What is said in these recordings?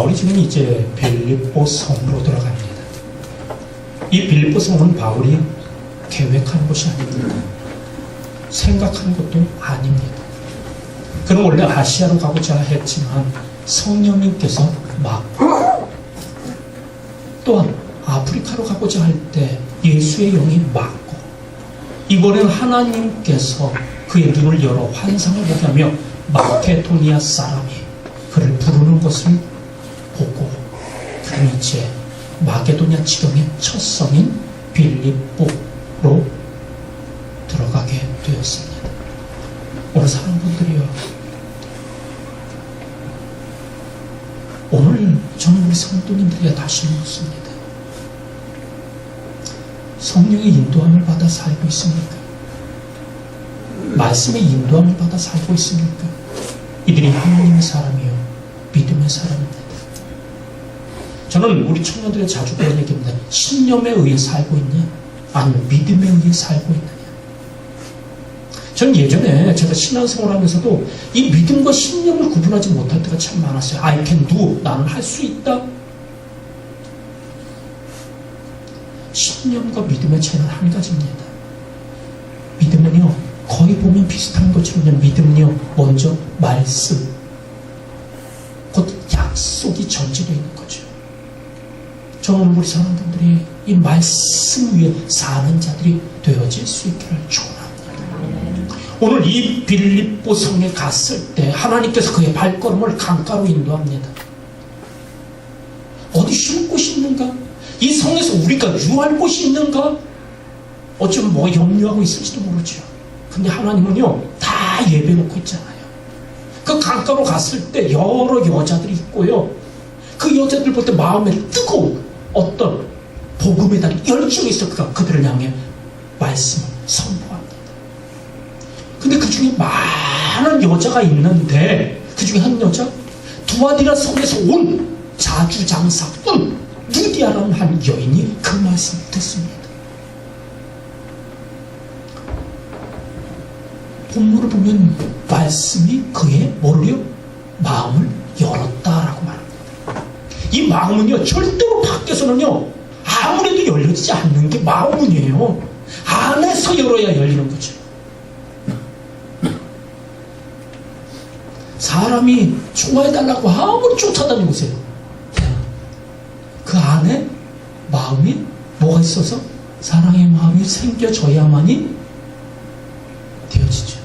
바울이 지금 이제 빌립보 성으로 들어갑니다. 이 빌립보 성은 바울이 계획한 곳이 아닙니다. 생각한 것도 아닙니다. 그는 원래 아시아로 가고자 했지만 성령님께서 막고, 또한 아프리카로 가고자 할 때 예수의 영이 막고, 이번에는 하나님께서 그의 눈을 열어 환상을 보게 하며 마케도니아 사람이 그를 부르는 것을 보고, 그는 이제 마게도냐 지경의 첫 성인 빌립보로 들어가게 되었습니다. 오늘 사랑분들이요, 오늘 저는 우리 성도님들에게 다시 묻습니다. 성령의 인도함을 받아 살고 있습니까? 말씀의 인도함을 받아 살고 있습니까? 이들이 하나님의 사람이요, 믿음의 사람입니다. 저는 우리 청년들에 자주 그런 얘기입니다. 신념에 의해 살고 있냐? 아니면 믿음에 의해 살고 있느냐? 저는 예전에 제가 신앙생활 하면서도 이 믿음과 신념을 구분하지 못할 때가 참 많았어요. I can do, 나는 할 수 있다. 신념과 믿음의 차이는 한 가지입니다. 믿음은요, 거의 보면 비슷한 것처럼요, 믿음은요, 먼저 말씀, 곧 약속이 전제되어 있는 거죠. 저는 우리 사람들이 이 말씀 위에 사는 자들이 되어질 수 있기를 축원합니다. 오늘 이 빌립보 성에 갔을 때 하나님께서 그의 발걸음을 강가로 인도합니다. 어디 쉴 곳이 있는가? 이 성에서 우리가 유할 곳이 있는가? 어쩌면 뭐 염려하고 있을지도 모르죠. 근데 하나님은요, 다 예배 놓고 있잖아요. 그 강가로 갔을 때 여러 여자들이 있고요, 그 여자들 볼 때 마음에 뜨거운 어떤 복음에 대한 열정이 있어. 그들을 향해 말씀을 선포합니다. 근데 그 중에 많은 여자가 있는데, 그 중에 한 여자, 두아디라 성에서 온 자주장사꾼 누디아라는 한 여인이 그 말씀을 듣습니다. 본문을 보면 말씀이 그의 뭐를요? 마음을 열었다라고 말합니다. 이 마음은요, 절대로 밖에서는요, 아무래도 열리지 않는 게 마음문이에요. 안에서 열어야 열리는 거죠. 사람이 좋아해달라고 아무리 쫓아다니고 있어요. 그 안에 마음이 뭐가 있어서 사랑의 마음이 생겨져야만이 되어지죠.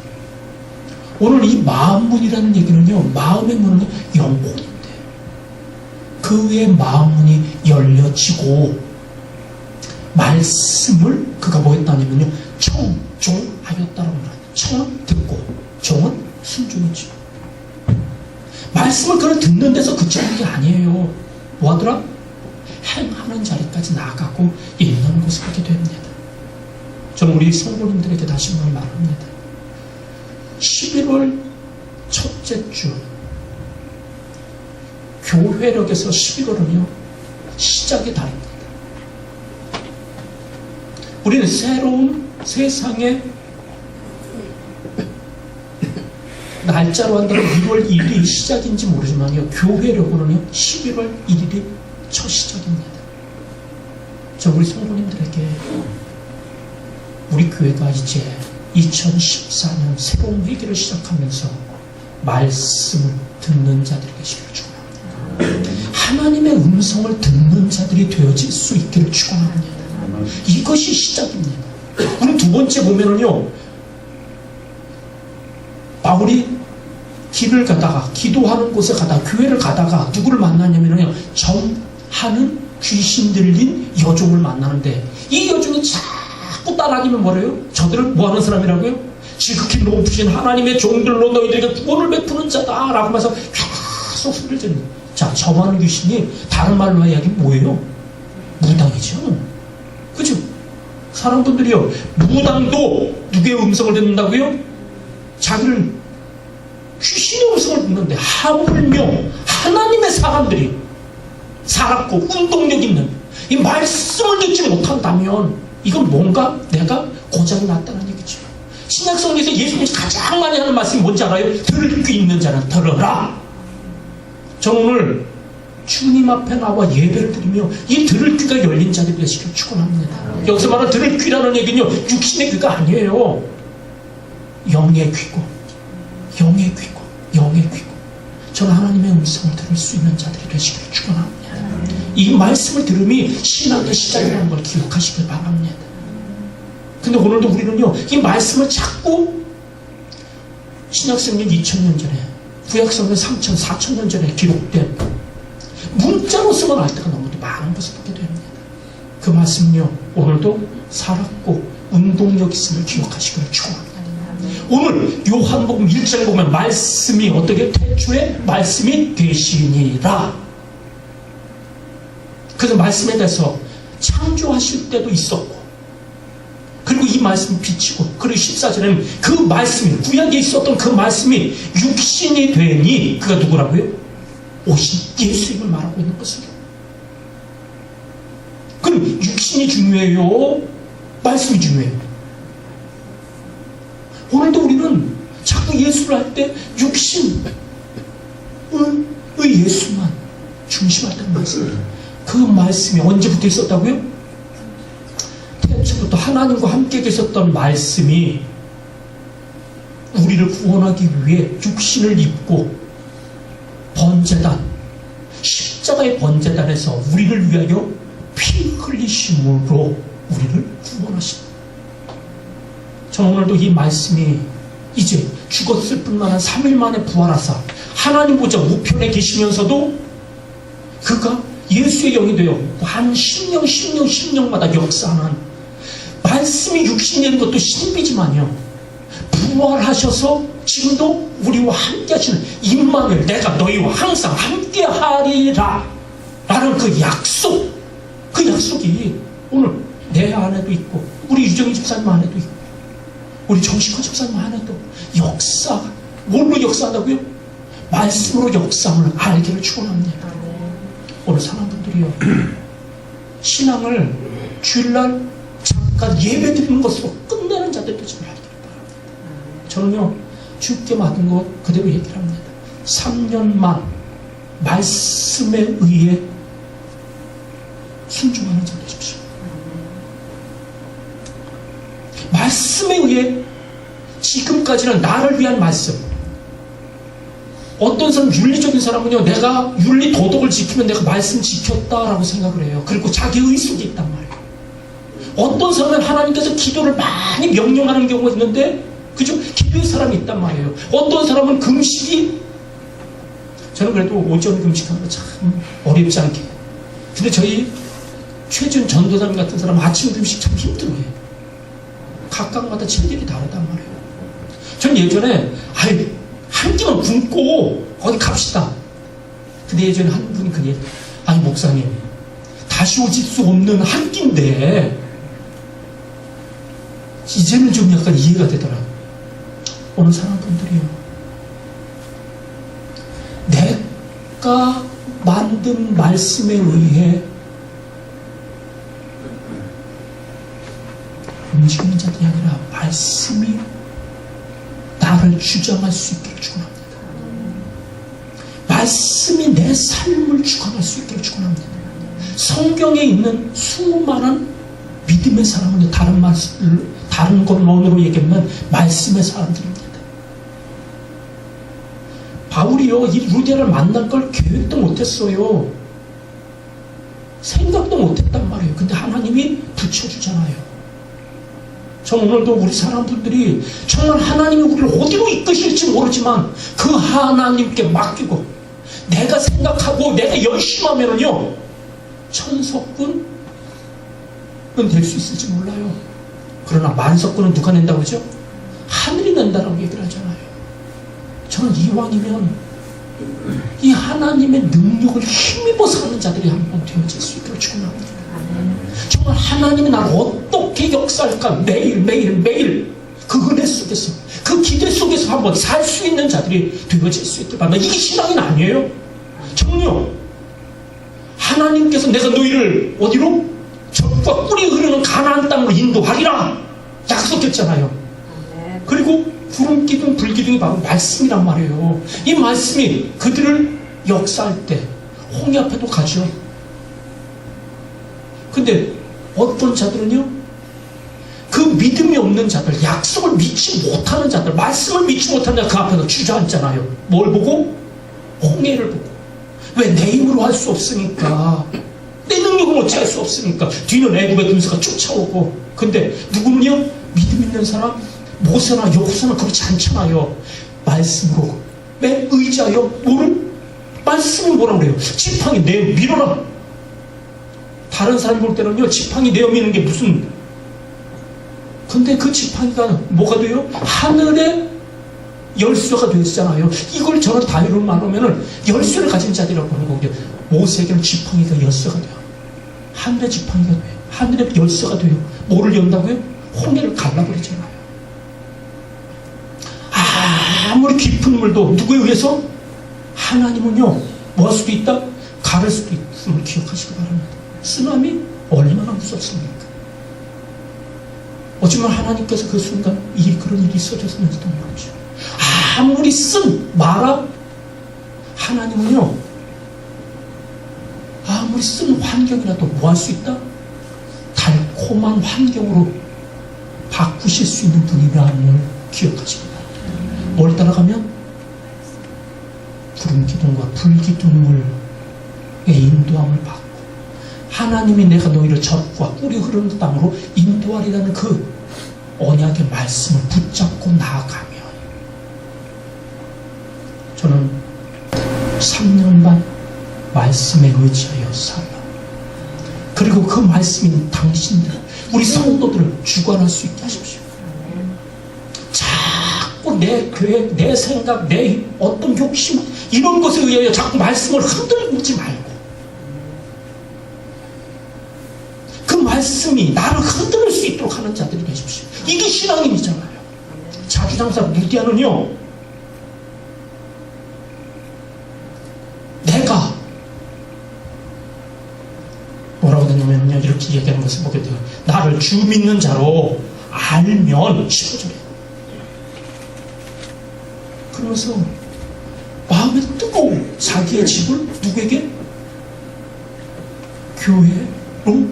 오늘 이 마음문이라는 얘기는요, 마음의 문은 영혼인데, 그 위에 마음문이 열려지고 말씀을 그가 뭐 했다냐면요, 청종하였다라고 말합니다. 청은 듣고 종은 순종이죠. 말씀을 그를 듣는 데서 그치는 게 아니에요. 뭐 하더라? 행하는 자리까지 나아가고 있는 곳을 하게 됩니다. 저는 우리 성도님들에게 다시 한번 말합니다. 11월 첫째 주 교회력에서 11월은요, 시작의 달입니다. 우리는 새로운 세상의 날짜로 한다면 1월 1일이 시작인지 모르지만요, 교회력으로는요 11월 1일이 첫 시작입니다. 저 우리 성도님들에게 우리 교회가 이제 2014년 새로운 회기를 시작하면서 말씀을 듣는 자들이 계시기를 축원합니다. 하나님의 음성을 듣는 자들이 되어질 수 있기를 축원합니다. 이것이 시작입니다. 그럼 두 번째 보면은요, 바울이 길을 가다가, 기도하는 곳에 가다가, 교회를 가다가 누구를 만나냐면요, 전하는 귀신 들린 여종을 만나는데, 이 여종이 자꾸 따라다니면 뭐래요? 저들을 뭐하는 사람이라고요? 지극히 높으신 하나님의 종들로 너희들에게 구원을 베푸는 자다 라고 하면서 계속 소리를 지릅니다. 자, 점하는 귀신이 다른 말로 이야기 뭐예요? 무당이죠. 그죠? 사람분들이요, 무당도 누구의 음성을 듣는다고요? 자기를 귀신의 음성을 듣는데, 하물며 하나님의 사람들이 살았고 운동력 있는 이 말씀을 듣지 못한다면 이건 뭔가 내가 고장이 났다는 얘기죠. 신약성경에서 예수님이 가장 많이 하는 말씀이 뭔지 알아요? 들을 귀 있는 자는 들어라. 저는 오늘 주님 앞에 나와 예배를 드리며 이 들을 귀가 열린 자들이 되시길 축원합니다. 여기서 말하는 들을 귀라는 얘기는요, 육신의 귀가 아니에요. 영의 귀고, 영의 귀고, 영의 귀고. 저는 하나님의 음성을 들을 수 있는 자들이 되시길 축원합니다. 이 말씀을 들음이 신앙의 시작이라는 걸 기억하시길 바랍니다. 근데 오늘도 우리는요, 이 말씀을 자꾸 신약성경 2000년 전에, 구약성경 3000, 4000년 전에 기록된 문자로서만 알 때가 너무 많은 것을 보게 됩니다. 그 말씀은요, 오늘도 살았고 운동력 있음을 기억하시기를 축원합니다. 오늘 요한복음 1장에 보면 말씀이 어떻게 태초에 말씀이 되시니라. 그래서 말씀에 대해서 창조하실 때도 있었고, 그리고 이 말씀이 비치고, 그리고 14절에는 그 말씀이, 구약에 있었던 그 말씀이 육신이 되니, 그가 누구라고요? 오신 예수님을 말하고 있는 것으로. 그럼 육신이 중요해요? 말씀이 중요해요? 오늘도 우리는 자꾸 예수를 할 때 육신의 예수만 중심하다는 말씀이에요. 그 말씀이 언제부터 있었다고요? 태초부터 하나님과 함께 계셨던 말씀이 우리를 구원하기 위해 육신을 입고 번제단, 십자가의 번제단에서 우리를 위하여 피 흘리심으로 우리를 구원하십니다. 저는 오늘도 이 말씀이 이제 죽었을 뿐만 아니라 3일 만에 부활하사 하나님 보좌 우편에 계시면서도 그가 예수의 영이 되어 한 10년마다 역사하는 말씀이 육신이 되는 것도 신비지만요, 부활하셔서 지금도 우리와 함께 하시는 임마누엘, 내가 너희와 항상 함께 하리라 라는 그 약속, 그 약속이 오늘 내 안에도 있고, 우리 유정희 집사님 안에도 있고, 우리 정식화 집사님 안에도 역사, 뭘로 역사한다고요? 말씀으로 역사함을 알기를 축원합니다. 오늘 사람분들이요, 신앙을 주일날 잠깐 예배 드리는 것으로 끝내는 자들 되지 말기를 바랍니다. 저는요, 주께 맡은 것 그대로 얘기를 합니다. 3년만 말씀에 의해 순종하는 자 되십시오. 말씀에 의해 지금까지는 나를 위한 말씀. 어떤 사람, 윤리적인 사람은요, 내가 윤리 도덕을 지키면 내가 말씀 지켰다라고 생각을 해요. 그리고 자기 의속이 있단 말이에요. 어떤 사람은 하나님께서 기도를 많이 명령하는 경우가 있는데, 그죠? 기도의 사람이 있단 말이에요. 어떤 사람은 금식이, 저는 그래도 오전 금식하는 거 참 어렵지 않게. 근데 저희 최준 전도사님 같은 사람은 아침 금식 참 힘들어해요. 각각마다 체질이 다르단 말이에요. 전 예전에 한 끼만 굶고 어디 갑시다. 근데 예전에 한 분이 그 얘기, 아니 목사님, 다시 오실 수 없는 한 끼인데 이제는 좀 약간 이해가 되더라. 어느 사람분들이요, 내가 만든 말씀에 의해 움직이는 자들이 아니라 말씀이 나를 주장할 수 있기를 축원합니다. 말씀이 내 삶을 주관할 수 있기를 축원합니다. 성경에 있는 수많은 믿음의 사람은 다른 것만으로 얘기하면 말씀의 사람들입니다. 바울이요, 이 루디아를 만날 걸 계획도 못했어요. 생각도 못했단 말이에요. 근데 하나님이 붙여주잖아요. 저 오늘도 우리 사람들이 정말 하나님이 우리를 어디로 이끄실지 모르지만 그 하나님께 맡기고 내가 생각하고 내가 열심히 하면은요, 천석군은 될 수 있을지 몰라요. 그러나 만석군은 누가 낸다고 그러죠? 하늘이 낸다라고 얘기를 하잖아요. 저는 이왕이면 이 하나님의 능력을 힘입어 사는 자들이 한번 되어질 수 있기를 축원합니다. 정말 하나님이 나를 어떻게 역사할까, 매일 그 은혜 속에서, 그 기대 속에서 한번 살 수 있는 자들이 되어질 수 있길 바랍니다. 이게 신앙이 아니에요. 정녕 하나님께서 내가 너희를 어디로? 젖과 꿀이 흐르는 가나안 땅으로 인도하리라 약속했잖아요. 그리고 구름 기둥, 불 기둥이 바로 말씀이란 말이에요. 이 말씀이 그들을 역사할 때 홍해 앞에도 가죠. 근데 어떤 자들은요, 그 믿음이 없는 자들, 약속을 믿지 못하는 자들, 말씀을 믿지 못하는 자들 그 앞에서 주저앉잖아요. 뭘 보고? 홍해를 보고. 왜? 내 힘으로 할 수 없으니까. 내 능력은 어찌 할 수 없으니까. 뒤는 애굽의 군사가 쫓아오고. 근데 누구는요, 믿음 있는 사람, 모세나 여호수아는 그렇지 않잖아요. 말씀으로 매 의지하여 뭐를? 말씀은 뭐라고 그래요? 지팡이 내어 밀어라. 다른 사람이 볼 때는요, 지팡이 내어 미는 게 무슨, 근데 그 지팡이가 뭐가 돼요? 하늘의 열쇠가 되었잖아요. 이걸 저는 다이로 말하면은 열쇠를 가진 자들이라고 하는 거고요. 모세에게는 지팡이가 열쇠가 돼요. 하늘의 지팡이가 돼요. 하늘의 열쇠가 돼요. 뭐를 연다고요? 홍해를 갈라버리잖아요. 아무리 깊은 물도 누구에 의해서? 하나님은요, 뭐 할 수도 있다? 가를 수도 있음을 기억하시기 바랍니다. 쓰나미 얼마나 무섭습니까? 어쩌면 하나님께서 그 순간 그런 일이 있어졌을지도 모르죠. 아무리 쓴 마라, 하나님은요, 아무리 쓴 환경이라도 뭐 할 수 있다? 달콤한 환경으로 바꾸실 수 있는 분이라는 걸 기억하시기 바랍니다. 뭘 따라가면? 구름 기둥과 불 기둥의 인도함을 받고, 하나님이 내가 너희를 젖과 꿀이 흐르는 땅으로 인도하리라는 그 언약의 말씀을 붙잡고 나아가면, 저는 3년 반 말씀에 의지하여 살라. 그리고 그 말씀인 당신들, 우리 성도들을 주관할 수 있게 하십시오. 자꾸 내 계획, 내 생각, 내 어떤 욕심, 이런 것에 의하여 자꾸 말씀을 흔들지 말고, 그 말씀이 나를 흔들 수 있도록 하는 자들이 되십시오. 이게 신앙인이잖아요. 자주장사 무디아는요, 내가 뭐라고 되냐면요, 이렇게 얘기하는 것을 보게 돼요. 나를 주 믿는 자로 알면 15절에 그러면서 마음에 뜨거워 자기의 집을 누구에게? 교회로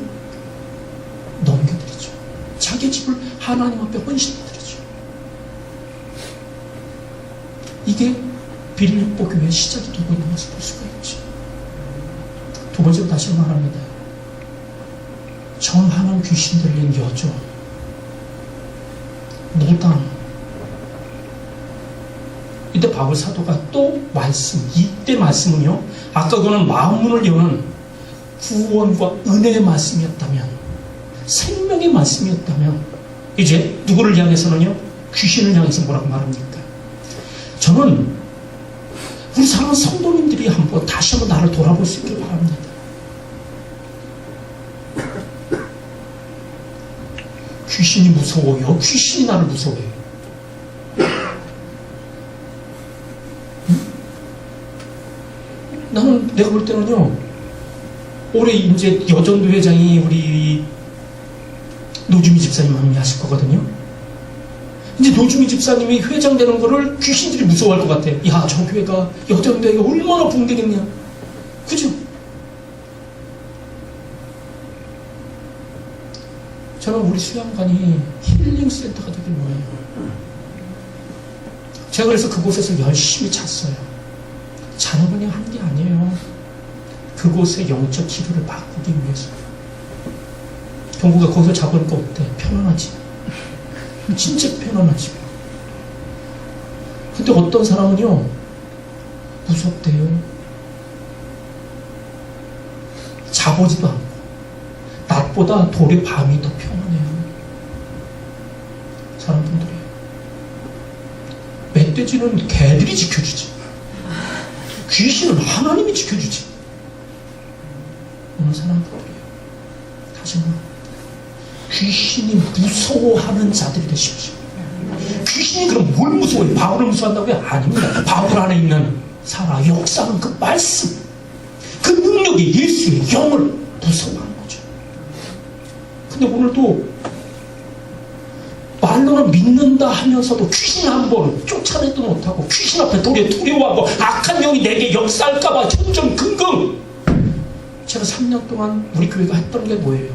넘겨드리죠. 자기의 집을 하나님 앞에 헌신해드리죠. 이게 빌립보 교회의 시작이 되고 있는 것을 볼 수가 있죠. 두 번째로 다시 말합니다. 정한한 귀신 들린 여조, 무당. 이때 바울 사도가 또 말씀, 이때 말씀은요, 아까 그거는 마음문을 여는 구원과 은혜의 말씀이었다면, 생명의 말씀이었다면, 이제 누구를 향해서는요, 귀신을 향해서 뭐라고 말합니까? 저는 우리 사랑하는 성도님들이 다시 한번 나를 돌아볼 수 있길 바랍니다. 귀신이 무서워요? 귀신이 나를 무서워해요? 나는, 내가 볼 때는요, 올해 이제 여전도 회장이 우리 노주미 집사님이 하실 거거든요. 이제 노주미 집사님이 회장 되는 거를 귀신들이 무서워할 것 같아. 야, 저 교회가, 여전도회가 얼마나 붕대겠냐. 그죠? 저는 우리 수양관이 힐링센터가 되길 원해요. 제가 그래서 그곳에서 열심히 잤어요. 자는 그냥 한 게 아니에요. 그곳의 영적 기도를 바꾸기 위해서. 경구가 거기서 자보니까 어때? 편안하지? 진짜 편안하지? 근데 어떤 사람은요, 무섭대요. 자보지도 않고 낮보다 도리 밤이 더 편안해요. 사람분들이. 멧돼지는 개들이 지켜주지, 귀신은 하나님이 지켜주지. 어느 사람들이에요. 다시 한번, 귀신이 무서워하는 자들이 되십시오. 귀신이 그럼 뭘 무서워해요? 바울을 무서워한다고요? 아닙니다. 바울 안에 있는 살아 역사는 그 말씀, 그 능력이 예수의 영을 무서워하는 거죠. 근데 오늘도 말로는 믿는다 하면서도 귀신 한 번 쫓아내도 못하고, 귀신 앞에 도리어하고, 악한 영이 내게 역사할까봐 점점 긍긍, 제가 3년 동안 우리 교회가 했던 게 뭐예요?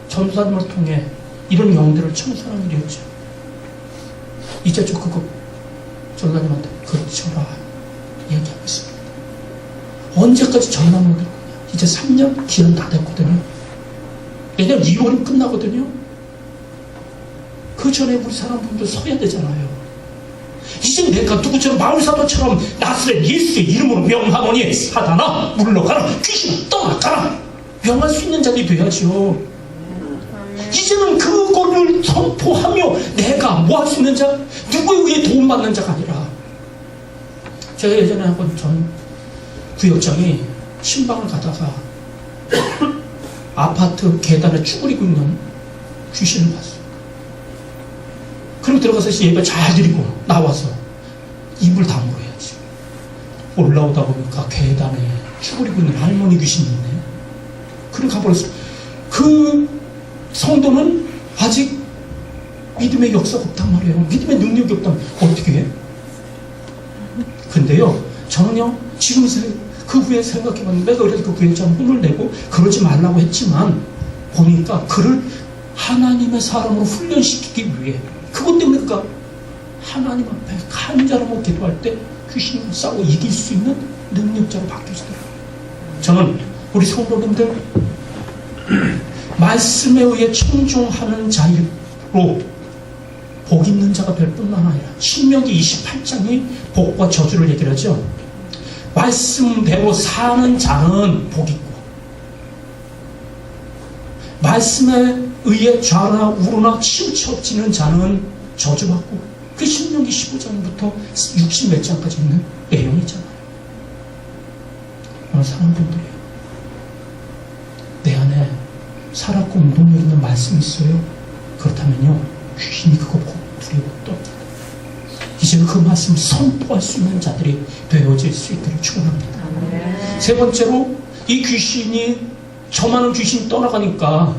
전도사님을 통해 이런 영들을 청소하는 일이었죠. 이제 저 그거 전도사님한테 그쳐라 얘기하고 있습니다. 언제까지 전화만 들 거냐? 이제 3년 기간 다 됐거든요. 내년 2월은 끝나거든요. 그 전에 우리 사람분들 서야 되잖아요. 이제 내가 누구처럼 마을사도처럼 나스렛 예수의 이름으로 명하노니 사단아 물러가라, 귀신아 떠나가라 명할 수 있는 자들이 돼야죠. 이제는 그거를 선포하며 내가 뭐 할 수 있는 자, 누구에 의해 도움받는 자가 아니라. 제가 예전에 한번 전 구역장이 신방을 가다가 아파트 계단에 쭈그리고 있는 귀신을 봤어요. 그리고 들어가서 예배 잘 드리고 나와서 입을 다물어야지. 올라오다 보니까 계단에 쭈그리고 있는 할머니 귀신이 있네. 그리고 가버렸어요. 그 성도는 아직 믿음의 역사가 없단 말이에요. 믿음의 능력이 없다면 어떻게 해? 근데요, 저는요, 지금 그 후에 생각해봤는데, 내가 그래서 그 교회에 좀 혼을 내고 그러지 말라고 했지만, 보니까 그를 하나님의 사람으로 훈련시키기 위해, 그것 때문에 그가 하나님 앞에 간절하고 기도할 때 귀신과 싸워 이길 수 있는 능력자로 바뀌시더라고요. 저는 우리 성도님들 말씀에 의해 청종하는 자로 복 있는 자가 될 뿐만 아니라 신명기 28장이 복과 저주를 얘기를 하죠. 말씀대로 사는 자는 복 있고 말씀에 의해 좌나 우로나 치우쳐지는 자는 저주받고, 그 신명기 15장부터 60 몇 장까지 있는 내용이잖아요. 오늘 사람분들이 내 안에 살았고 운동력 있는 말씀이 있어요. 그렇다면요, 귀신이 그거 보고 두려워 떠납니다. 이제는 그 말씀을 선포할 수 있는 자들이 되어질 수 있기를 축원합니다. 세 번째로, 이 귀신이, 저 많은 귀신이 떠나가니까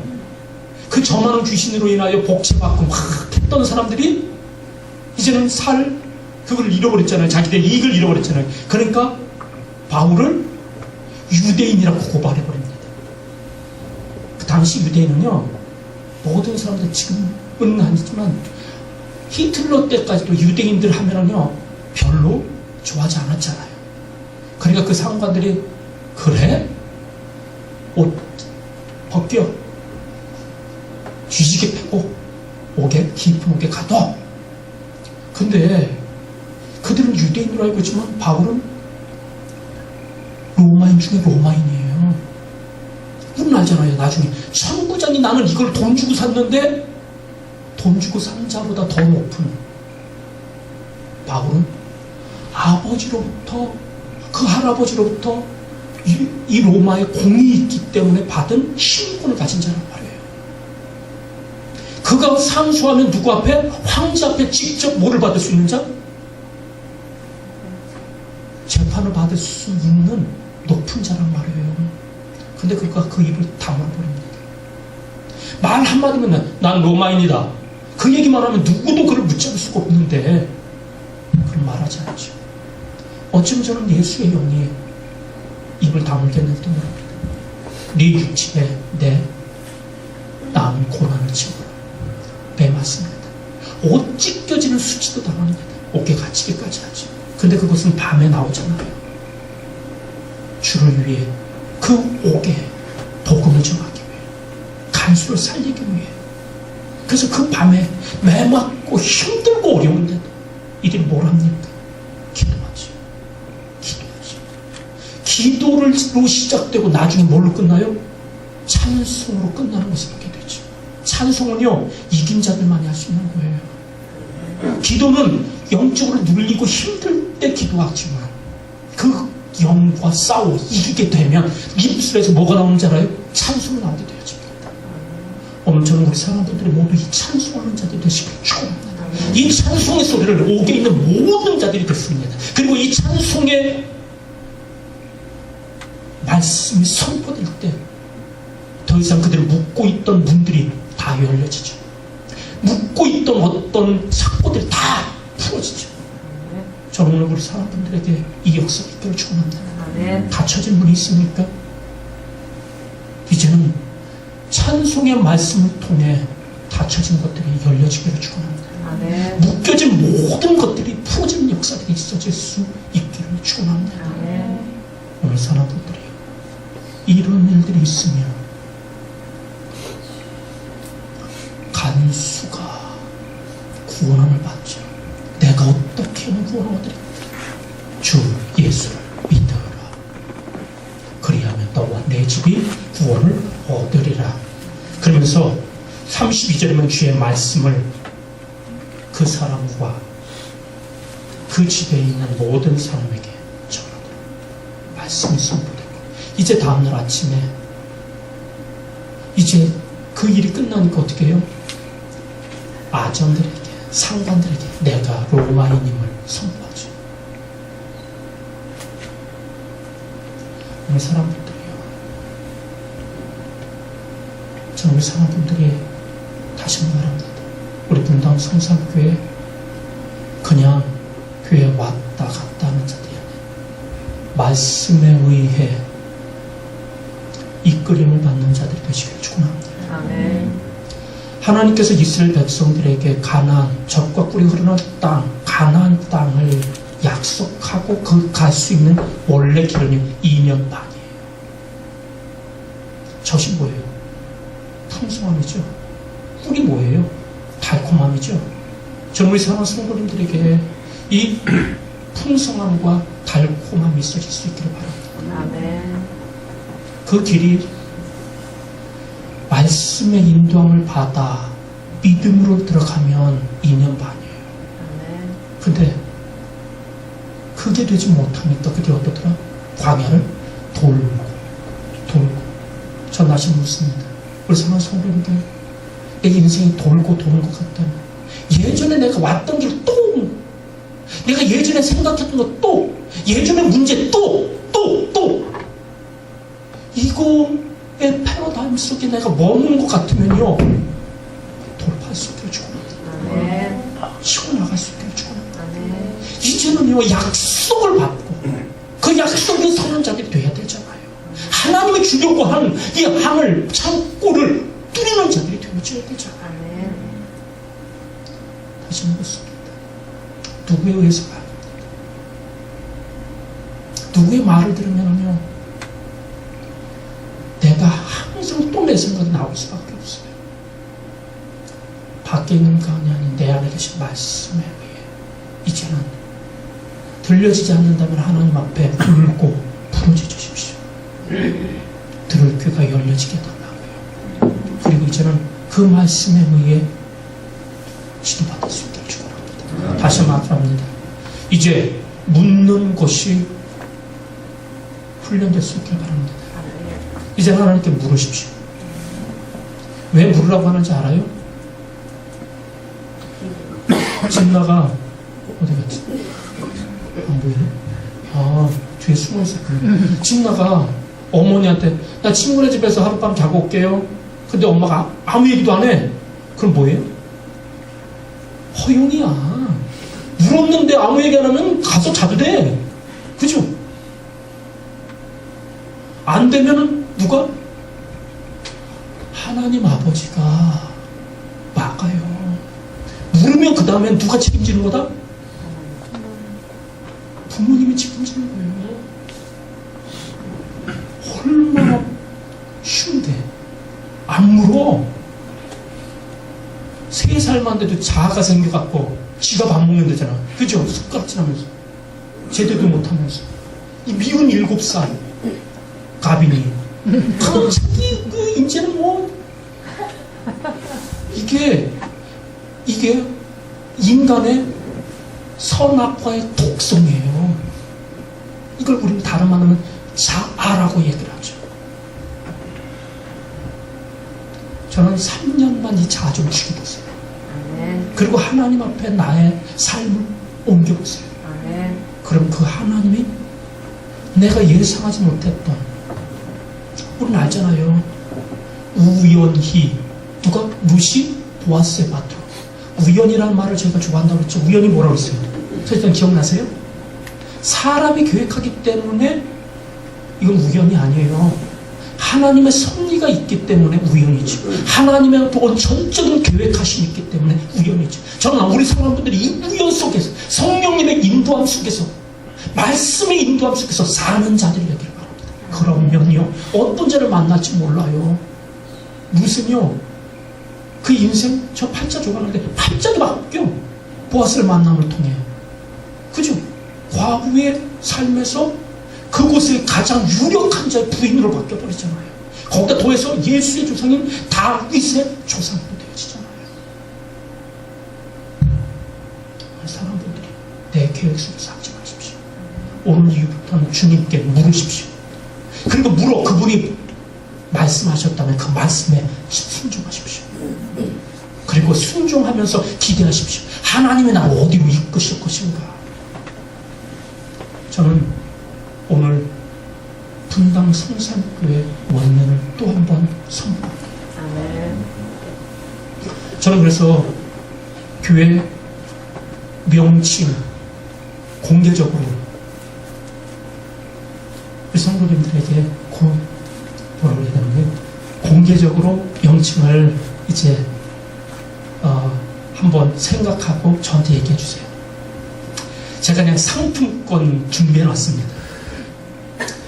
그 저 많은 귀신으로 인하여 복제받고 막 했던 사람들이 이제는 그걸 잃어버렸잖아요. 자기들 이익을 잃어버렸잖아요. 그러니까 바울을 유대인이라고 고발해버립니다. 그 당시 유대인은요, 모든 사람들 지금은 아니지만 히틀러 때까지도 유대인들 하면은요 별로 좋아하지 않았잖아요. 그러니까 그 상관들이, 그래? 옷 벗겨, 뒤지게 패고 깊은 옥에 가둬. 근데 그들은 유대인으로 알고 있지만 바울은 로마인 중에 로마인이에요. 우리는 알잖아요. 나중에 천부장이 나는 이걸 돈 주고 샀는데, 돈 주고 산 자보다 더 높은 바울은 아버지로부터, 그 할아버지로부터 이 로마에 공이 있기 때문에 받은 신분을 가진 자란 말이에요. 그가 상수하면 누구 앞에? 황제 앞에 직접 뭐를 받을 수 있는 자? 재판을 받을 수 있는 높은 자란 말이에요. 근데 그가 그 입을 다물어버립니다. 말 한마디면 난 로마인이다, 그 얘기만 하면 누구도 그를 붙잡을 수가 없는데 그런 말하지 않죠. 어쩌면 저는 예수의 영이 입을 다물겠는지도 모릅니다. 네 육체에 내 남은 고난을 채워라. 네, 맞습니다. 옷 찢겨지는 수치도 당합니다. 어깨 갇히기까지 하죠. 근데 그것은 밤에 나오잖아요. 주를 위해, 그 옥에 복음을 전하기 위해, 간수를 살리기 위해. 그래서 그 밤에 매맞고 힘들고 어려운데도 이들이 뭘 합니까? 기도하죠. 기도로 시작되고 나중에 뭘로 끝나요? 찬송으로 끝나는 것을 보게 되죠. 찬송은요, 이긴 자들만이 할 수 있는 거예요. 기도는 영적으로 눌리고 힘들 때 기도하지만 그 영과 싸워 이기게 되면 입술에서 뭐가 나오는 줄 알아요? 찬송이 나오게 되어집니다. 오늘 저는 우리 사람들이 모두 이 찬송하는 자들이 되시길 축원합니다. 이 찬송의 소리를 옥에 있는 모든 자들이 듣습니다. 그리고 이 찬송의 말씀이 선포될 때 더 이상 그들을 묶고 있던 문들이 다 열려지죠. 묶고 있던 어떤 착고들이 다 풀어지죠. 저는 오늘 우리 사람들에게 이 역사가 있기를 축원합니다. 갇혀진 분이 있습니까? 찬송의 말씀을 통해 닫혀진 것들이 열려지기를 축원합니다. 아멘. 묶여진 모든 것들이 풀어지는 역사들이 있어질 수 있기를 축원합니다. 아멘. 오늘 사람들이 이런 일들이 있으면 간수가 구원함을 받죠. 내가 어떻게 하면 구원을 얻으리까? 주 예수를 믿어라. 그리하면 너와 내 집이 구원을 얻으리라. 그러면서 32절에는 주의 말씀을 그 사람과 그 집에 있는 모든 사람에게 전하더라. 말씀이 선포되고 이제 다음날 아침에 이제 그 일이 끝나니까 어떻게 해요? 아전들에게, 상관들에게 내가 로마인임을 선포하죠. 우리 사람들이요, 저는 우리 사람들이 다시 한번 말합니다. 우리 분당 성산교회 그냥 교회 왔다 갔다 하는 자들이 아니에요. 말씀에 의해 이끌림을 받는 자들이 되시길 축원합니다. 아멘. 하나님께서 이스라엘 백성들에게 가나안, 젖과 꿀이 흐르는 땅, 가나안 땅을 약속하고 그 갈 수 있는 원래 기간이 2년 반이에요. 젖이 뭐예요? 풍성함이죠. 꿀이 뭐예요? 달콤함이죠. 저는 우리 사랑하는 성도님들에게 이 풍성함과 달콤함이 있어질 수 있기를 바랍니다. 아멘. 그 길이 말씀의 인도함을 받아 믿음으로 들어가면 2년 반이에요. 아멘. 근데 그게 되지 못하니까 그게 어떻더라? 광야를 돌고 전 다시 묻습니다. 우리 사랑하는 성도님들, 내 인생이 돌고 도는 것 같다면 예전에 내가 왔던 길 또, 내가 예전에 생각했던 것 또, 예전에 문제 또 이거의 패러다임 속에 내가 머무는 것 같으면요, 돌파할 수 있기를 축원합니다. 아멘. 치고 나갈 수 있기를 축원합니다. 아멘. 이제는요, 약속을 받고 그 약속에 서는 자들이 돼야 되잖아요. 하나님이 주려고 하는 이 항을, 창고를 뚫리는 자들이 되어져야 되잖아요. 아멘. 다시 묻습니다. 누구에 의해서가 아닙니다. 누구의 말을 들으면요, 내가 항상 또 내 생각이 나올 수밖에 없어요. 밖에 있는 강이 아닌 내 안에 계신 말씀에 의해 이제는 들려지지 않는다면 하나님 앞에 불고 부르짖어 주십시오. 들을 귀가 열려지게 해달라고요. 그리고 이제는 그 말씀에 의해 지도받을 수 있기를 축원합니다. 다시 말합니다. 이제 묻는 것이 훈련될 수 있길 바랍니다. 이제 하나님께 물으십시오. 왜 물으라고 하는지 알아요? 진나가 어디 갔지? 안 보이네? 아, 뒤에 숨어 있었구나. 진나가 어머니한테 나 친구네 집에서 하룻밤 자고 올게요. 근데 엄마가 아무 얘기도 안 해. 그럼 뭐예요? 허용이야. 물었는데 아무 얘기 안 하면 가서 자도 돼. 그죠? 안 되면은 누가? 하나님 아버지가 막아요. 물으면 그 다음엔 누가 책임지는 거다? 부모님이 책임지는 거예요. 얼마나 쉬운데 안 물어. 3살만 돼도 자아가 생겨갖고 지가 밥 먹는 데잖아. 그죠? 숟가락질하면서 제대도 못하면서 이 미운 7살 가빈이 자기 그 이제는 뭐 이게 인간의 선악과의 독성이에요. 이걸 우리는 다른 말로 자아라고 얘기를 하죠. 저는 3년만 이 자아 좀 죽여보세요. 아멘. 그리고 하나님 앞에 나의 삶을 옮겨보세요. 아멘. 그럼 그 하나님이 내가 예상하지 못했던, 우리는 알잖아요. 우연히 누가 루시 보아스의 바트로, 우연이라는 말을 제가 좋아한다고 그랬죠. 우연이 뭐라고 했어요? 선생님 기억나세요? 사람이 계획하기 때문에 이건 우연이 아니에요. 하나님의 섭리가 있기 때문에 우연이죠. 하나님의 전적인 계획하심이 있기 때문에 우연이죠. 저는 우리 사람들이 이 우연 속에서 성령님의 인도함 속에서 말씀의 인도함 속에서 사는 자들이 되기를 바랍니다. 그러면요 어떤 자를 만날지 몰라요. 무슨요 그 인생 저 팔자 조각인데 팔자도 바뀌어. 보아스를 만남을 통해 그죠? 과거의 삶에서 그곳에 가장 유력한 자의 부인으로 바뀌어버리잖아요. 거기다 더해서 예수의 조상인 다윗의 조상으로 되어지잖아요. 사람들이 내 계획 속에서 하지 마십시오. 오늘 이후부터는 주님께 물으십시오. 그리고 그분이 말씀하셨다면 그 말씀에 순종하십시오. 그리고 순종하면서 기대하십시오. 하나님이 나를 어디로 이끄실 것인가. 저는 오늘 분당 성산교회 원년을 또 한 번 선포합니다. 아멘. 저는 그래서 교회 명칭 공개적으로 우리 성도님들에게 뭐라고 해야 되나요? 공개적으로 명칭을 이제 한번 생각하고 저한테 얘기해 주세요. 제가 그냥 상품권 준비해 놨습니다.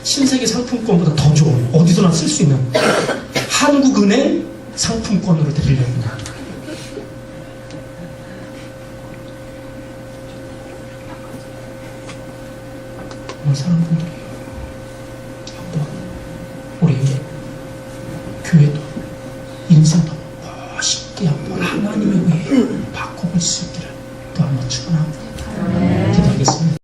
신세계 상품권보다 더 좋은, 어디서나 쓸 수 있는 한국은행 상품권으로 드리려고요. 사람분들이